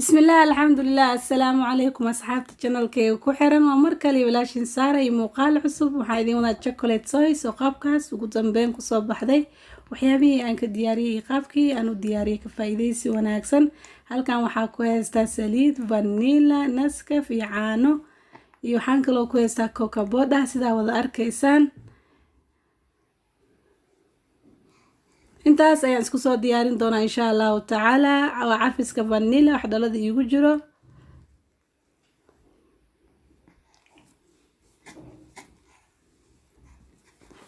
بسم الله الحمد لله السلام عليكم أصحابتي channelkayga ku xiran waa mar kale walaashin Saara iyo muuqaal cusub waxaa idin wadaa chocolate sauce oo qaabkaas ugu dambeyn ku soo baxday waxyaabihii aan ka diyaariyay qaabkii aan u diyaariyay ka faa'iideysi wanaagsan halkan waxaa ku haystaa saliid vanilla Nescafe iyo caano iyo waxaan kaloo ku haystaa cocoa powder sida wada arkaysaan intaas ayaan isku soo diyaarin doonaa insha Allah taala waa carfiska vanilla wax dhalada iigu jiro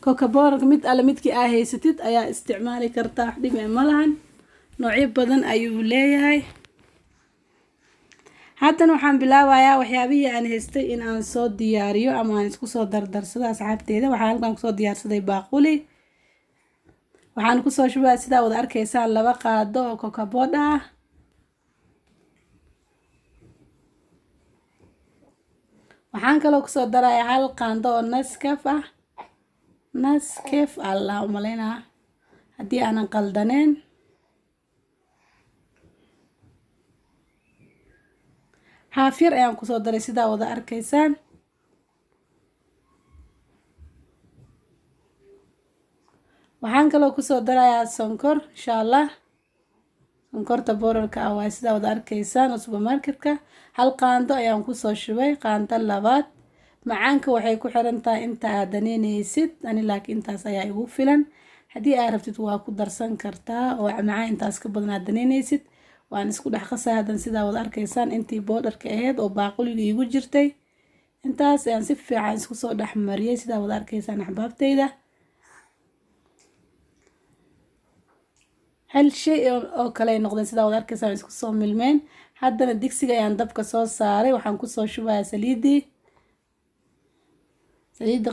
cocoa powder mid alla midkii aa haysatid ayaa isticmaali kartaa wax dhib ma lahan noocyo badan ayuu leeyahay haddana waxaan bilaabayaa waxyaabihii aan haystay in aan soo diyaariyo ama aan isku soo dardarsado asxaabteeda waxaan halkan ku soo diyaarsaday baaquli waxaan ku soo shubaa sida wada arkaysaan 2 qaado oo cocoa powder ah waxaan kaloo ku soo darayaa 1 qaando oo Nescafe Allah umaleyna hadii aanan qaldaneen haaf yar ayaan ku soo daray sida wada arkaysaan waxaan kaloo ku soo darayaa sonkor insha Allah sonkorta boorarka ah waa sida wada arkaysaan supermarketka 1 qaando ayaan ku soo shubay qaando labaad macaanka waxay ku xiran tahay inta aad daneynaysid ani laakiin intaas ayaa igu filan hadii aad rabtid waa ku darsan kartaa oo macaan intaas ka badan aad daneynaysid waan isku dhex qasaa hadan sida wada arkaysaan intii boodarka ahayd oo baaquliga igu jirtay intaas ayaan si fiican isku soo dhex mariyay sida wada arkaysaan axbaabteyda hal shay oo kale noqday sida wada arkaysaan isku soo milmeen haddana digsiga ayaan dabka soo saaray waxaan ku soo shubayaa saliid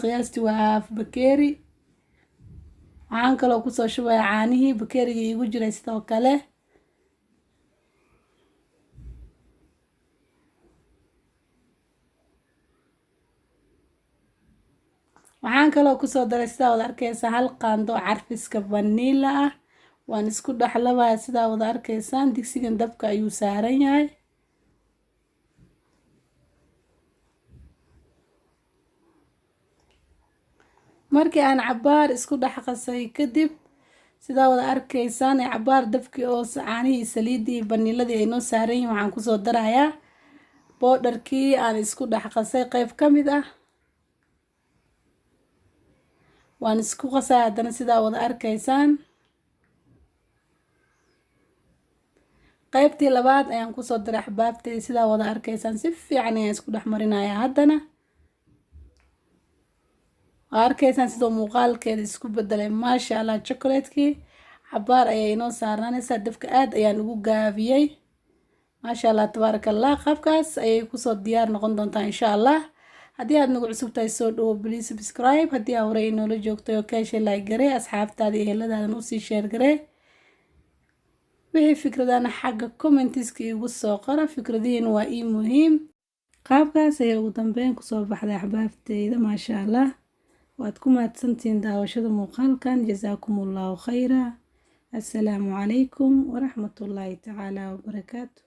qiyaastii waa half bakeeri waxaan kaloo ku soo shubayaa caanihii bakeeriga igu jiray sidoo kale waxaan kaloo ku soo daray sida wada arkaysaan 1 qaando carfiska vanilla ah waan isku dhaxlabayaa sida wada arkaysaan digsigan dabka ayuu saaran yahay markii aan cabaar isku dhex qasay kadib sida wada arkaysaan cabaar dabkii oo caanihii saliidii vanilladii ay noo saaran yihiin waxaan ku soo darayaa boodarkii aan isku dhex qasay qayb ka mid ah waan isku qasaa haddana sida wada arkaysaan qaybtii labaad ayaan ku soo daray axbaabteyda sida wada arkaysaan si fiican ayaan isku dhex marinayaa haddana waa arkaysaan sidoo muuqaalkeeda isku bedelay maasha Allah chocolatekii cabaar ayay inoo saarnaanaysaa dabka aad ayaan ugu gaabiyay maasha Allah tabarakallah qaabkaas ayay ku soo diyaar noqon doontaa insha Allah haddii aad nagu cusub tahay soo dhawo please subscribe haddii aad hore inoola joogtay oo ka heshay like garee asxaabtaada iyo eheladaadana usii share garee wixii fikradana xagga commentiska igu soo qora fikradihiin waa ii muhiim qaabkaas ayay ugu dambeyn ku soo baxday axbaabteyda maasha Allah waad ku mahadsantihiin daawashada muuqaalkan jazaakumullahu khayra assalaamu calaykum waraxmatullaahi tacaala wabarakaatu